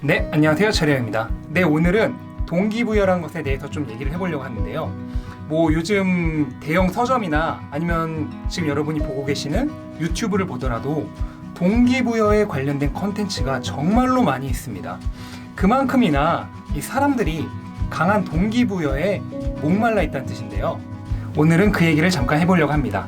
네, 안녕하세요. 철영입니다. 네, 오늘은 동기부여라는 것에 대해서 좀 얘기를 해보려고 하는데요. 뭐 요즘 대형 서점이나 아니면 지금 여러분이 보고 계시는 유튜브를 보더라도 동기부여에 관련된 컨텐츠가 정말로 많이 있습니다. 그만큼이나 이 사람들이 강한 동기부여에 목말라 있다는 뜻인데요. 오늘은 그 얘기를 잠깐 해보려고 합니다.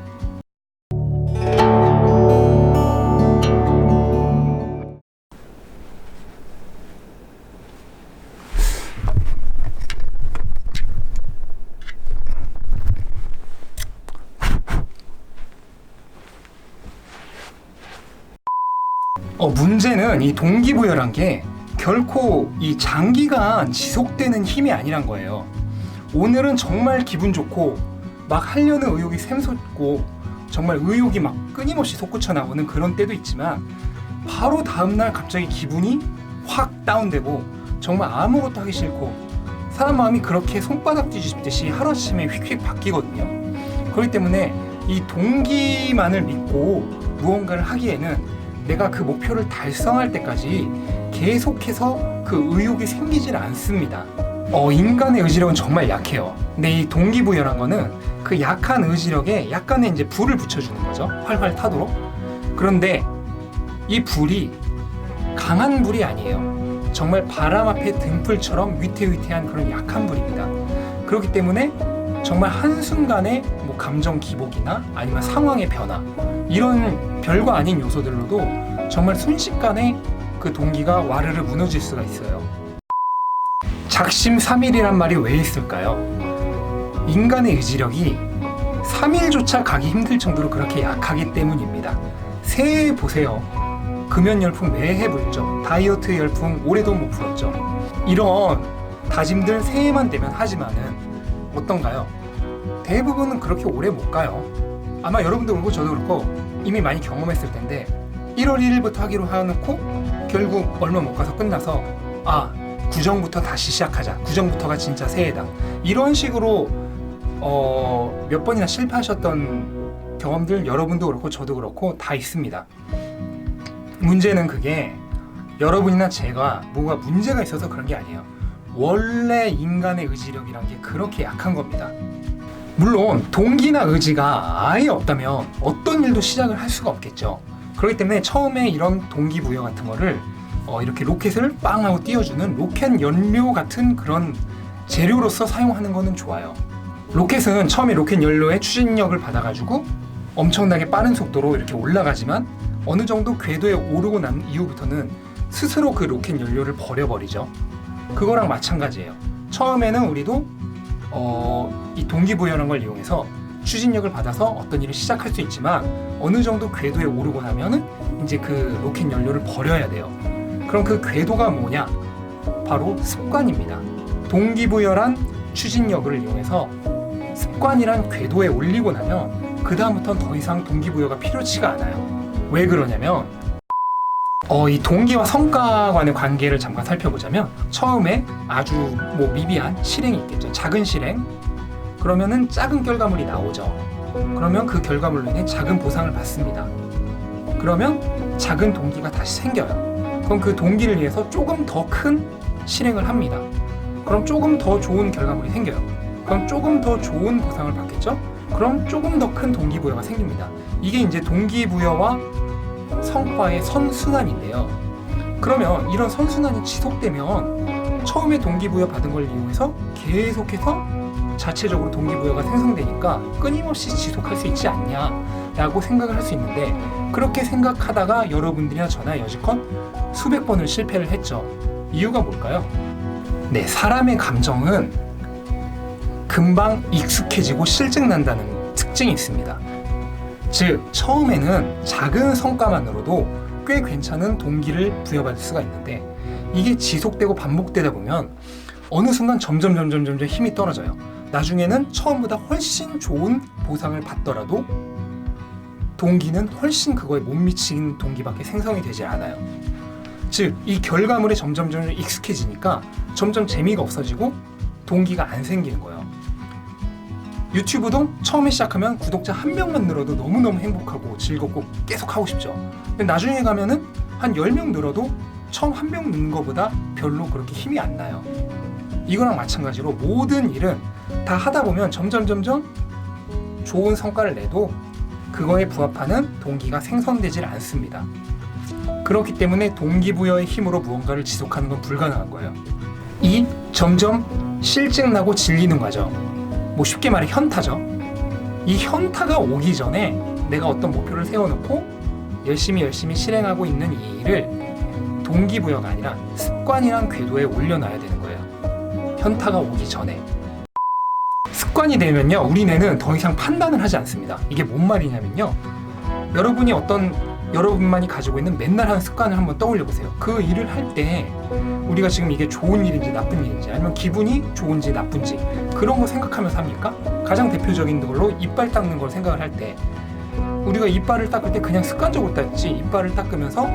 문제는 이 동기부여란 게 결코 이 장기간 지속되는 힘이 아니란 거예요. 오늘은 정말 기분 좋고 막 하려는 의욕이 샘솟고 정말 의욕이 막 끊임없이 솟구쳐 나오는 그런 때도 있지만 바로 다음날 갑자기 기분이 확 다운되고 정말 아무것도 하기 싫고 사람 마음이 그렇게 손바닥 뒤집듯이 하루아침에 휙휙 바뀌거든요. 그렇기 때문에 이 동기만을 믿고 무언가를 하기에는 내가 그 목표를 달성할 때까지 계속해서 그 의욕이 생기질 않습니다. 인간의 의지력은 정말 약해요. 근데 이 동기부여란 거는 그 약한 의지력에 약간의 이제 불을 붙여주는 거죠. 활활 타도록. 그런데 이 불이 강한 불이 아니에요. 정말 바람 앞에 등불처럼 위태위태한 그런 약한 불입니다. 그렇기 때문에 정말 한순간에 뭐 감정 기복이나 아니면 상황의 변화 이런 별거 아닌 요소들로도 정말 순식간에 그 동기가 와르르 무너질 수가 있어요. 작심삼일이란 말이 왜 있을까요? 인간의 의지력이 3일조차 가기 힘들 정도로 그렇게 약하기 때문입니다. 새해 보세요. 금연 열풍 매해 불죠. 다이어트 열풍 올해도 못 풀었죠. 이런 다짐들 새해만 되면 하지만은 어떤가요? 대부분은 그렇게 오래 못 가요. 아마 여러분도 그렇고 저도 그렇고 이미 많이 경험했을 텐데 1월 1일부터 하기로 해놓고 결국 얼마 못 가서 끝나서 구정부터 다시 시작하자. 구정부터가 진짜 새해다. 이런 식으로 몇 번이나 실패하셨던 경험들 여러분도 그렇고 저도 그렇고 다 있습니다. 문제는 그게 여러분이나 제가 뭐가 문제가 있어서 그런 게 아니에요. 원래 인간의 의지력이란 게 그렇게 약한 겁니다. 물론 동기나 의지가 아예 없다면 어떤 일도 시작을 할 수가 없겠죠. 그렇기 때문에 처음에 이런 동기부여 같은 거를 이렇게 로켓을 빵 하고 띄워주는 로켓 연료 같은 그런 재료로서 사용하는 거는 좋아요. 로켓은 처음에 로켓 연료의 추진력을 받아가지고 엄청나게 빠른 속도로 이렇게 올라가지만 어느 정도 궤도에 오르고 난 이후부터는 스스로 그 로켓 연료를 버려버리죠. 그거랑 마찬가지예요. 처음에는 우리도 이 동기부여라는 걸 이용해서 추진력을 받아서 어떤 일을 시작할 수 있지만 어느 정도 궤도에 오르고 나면은 이제 그 로켓 연료를 버려야 돼요. 그럼 그 궤도가 뭐냐? 바로 습관입니다. 동기부여란 추진력을 이용해서 습관이란 궤도에 올리고 나면 그 다음부터는 더 이상 동기부여가 필요치가 않아요. 왜 그러냐면 이 동기와 성과 간의 관계를 잠깐 살펴보자면 처음에 아주 미비한 실행이 있겠죠. 작은 실행. 그러면은 작은 결과물이 나오죠. 그러면 그 결과물로 인해 작은 보상을 받습니다. 그러면 작은 동기가 다시 생겨요. 그럼 그 동기를 위해서 조금 더 큰 실행을 합니다. 그럼 조금 더 좋은 결과물이 생겨요. 그럼 조금 더 좋은 보상을 받겠죠. 그럼 조금 더 큰 동기부여가 생깁니다. 이게 이제 동기부여와 성과의 선순환인데요. 그러면 이런 선순환이 지속되면 처음에 동기부여 받은 걸 이용해서 계속해서 자체적으로 동기부여가 생성되니까 끊임없이 지속할 수 있지 않냐라고 생각을 할 수 있는데 그렇게 생각하다가 여러분들이나 저나 여지껏 수백 번을 실패를 했죠. 이유가 뭘까요? 네, 사람의 감정은 금방 익숙해지고 실증난다는 특징이 있습니다. 즉, 처음에는 작은 성과만으로도 꽤 괜찮은 동기를 부여받을 수가 있는데 이게 지속되고 반복되다 보면 어느 순간 점점 힘이 떨어져요. 나중에는 처음보다 훨씬 좋은 보상을 받더라도 동기는 훨씬 그거에 못 미친 동기밖에 생성이 되지 않아요. 즉, 이 결과물에 점점 익숙해지니까 점점 재미가 없어지고 동기가 안 생기는 거예요. 유튜브도 처음에 시작하면 구독자 1명만 늘어도 너무너무 행복하고 즐겁고 계속 하고 싶죠. 근데 나중에 가면은 한 10명 늘어도 처음 한 병 넣는 것보다 별로 그렇게 힘이 안 나요. 이거랑 마찬가지로 모든 일은 다 하다 보면 점점 좋은 성과를 내도 그거에 부합하는 동기가 생성되질 않습니다. 그렇기 때문에 동기부여의 힘으로 무언가를 지속하는 건 불가능한 거예요. 이 점점 실증나고 질리는 과정, 뭐 쉽게 말해 현타죠. 이 현타가 오기 전에 내가 어떤 목표를 세워놓고 열심히 실행하고 있는 이 일을 동기부여가 아니라 습관이란 궤도에 올려놔야 되는 거예요. 현타가 오기 전에. 습관이 되면요, 우리 뇌는 더 이상 판단을 하지 않습니다. 이게 뭔 말이냐면요, 여러분만이 가지고 있는 맨날 하는 습관을 한번 떠올려 보세요. 그 일을 할 때 우리가 지금 이게 좋은 일인지 나쁜 일인지, 아니면 기분이 좋은지 나쁜지 그런 거 생각하면서 합니까? 가장 대표적인 걸로 이빨 닦는 걸 생각을 할 때, 우리가 이빨을 닦을 때 그냥 습관적으로 닦지, 이빨을 닦으면서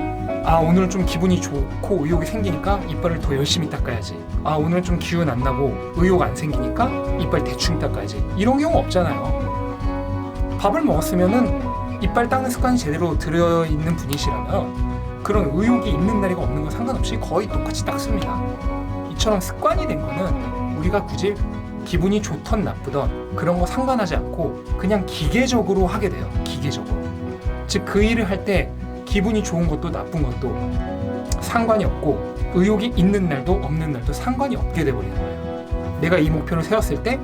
오늘 좀 기분이 좋고 의욕이 생기니까 이빨을 더 열심히 닦아야지, 오늘 좀 기운 안 나고 의욕 안 생기니까 이빨 대충 닦아야지, 이런 경우 없잖아요. 밥을 먹었으면은 이빨 닦는 습관이 제대로 들어있는 분이시라면 그런 의욕이 있는 날이가 없는 건 상관없이 거의 똑같이 닦습니다. 이처럼 습관이 된 거는 우리가 굳이 기분이 좋던 나쁘던 그런 거 상관하지 않고 그냥 기계적으로 하게 돼요. 기계적으로. 즉 그 일을 할 때 기분이 좋은 것도 나쁜 것도 상관이 없고, 의욕이 있는 날도 없는 날도 상관이 없게 돼버리는 거예요. 내가 이 목표를 세웠을 때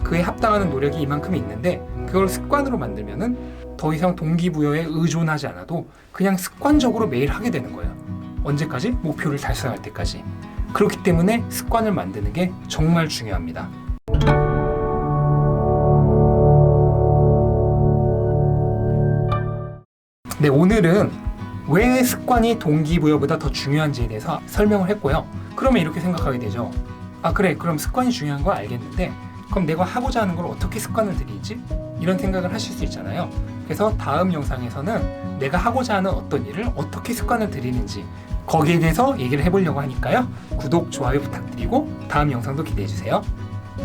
그에 합당하는 노력이 이만큼 있는데, 그걸 습관으로 만들면은 더 이상 동기부여에 의존하지 않아도 그냥 습관적으로 매일 하게 되는 거예요. 언제까지? 목표를 달성할 때까지. 그렇기 때문에 습관을 만드는 게 정말 중요합니다. 네, 오늘은 왜 습관이 동기부여보다 더 중요한지에 대해서 설명을 했고요. 그러면 이렇게 생각하게 되죠. 그래, 그럼 습관이 중요한 거 알겠는데 그럼 내가 하고자 하는 걸 어떻게 습관을 들이지? 이런 생각을 하실 수 있잖아요. 그래서 다음 영상에서는 내가 하고자 하는 어떤 일을 어떻게 습관을 들이는지 거기에 대해서 얘기를 해보려고 하니까요. 구독, 좋아요 부탁드리고 다음 영상도 기대해주세요.